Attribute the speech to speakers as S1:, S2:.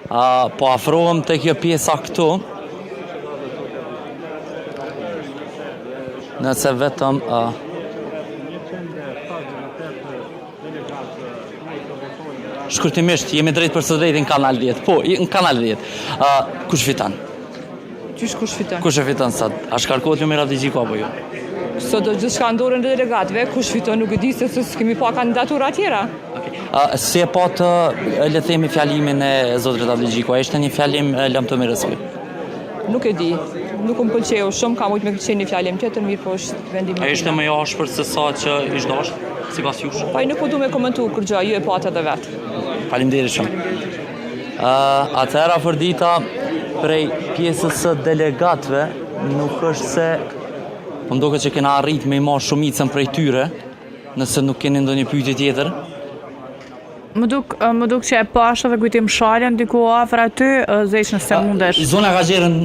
S1: Po afrohem të kjo pjesa këtu. Nëse vetëm... Shkurtimisht, jemi drejt për së drejti në kanal 10. Po, në kanal 10. Kush fitan?
S2: Qysh kush fitan?
S1: Kush e fitan sot? A shkarkohet Lumira Digjiko apo jo?
S2: Sot do gjithë shka ndorën dhe delegatëve, kush fiton nuk e di se s'kemi pa kandidatura tjera.
S1: Si e po të le themi fjalimin e zotrit Digjiko, a ishte një fjalim lëmë të mirësoj?
S2: Nuk e di, nuk më pëlqeu shumë, ka mujtë me këtë një fjalim tjetër, mirë po është vendimi.
S1: A ishte më jo ashpër se sa që ishte dashur, sipas jush?
S2: Po nuk po du me komentu kur gjë, ju e pata edhe vetë.
S1: Faleminderit shumë. Atëherë Afërdita prej pjesës së delegatëve nuk është se po ndoket që kena arrit me i marrë shumicën prej tyre, nëse nuk keni ndonjë pyetje tjetër.
S3: Më duk që e pasha dhe kujtim shalën diku afër aty, zesh nëse mundesh.
S1: Zona ka gjerën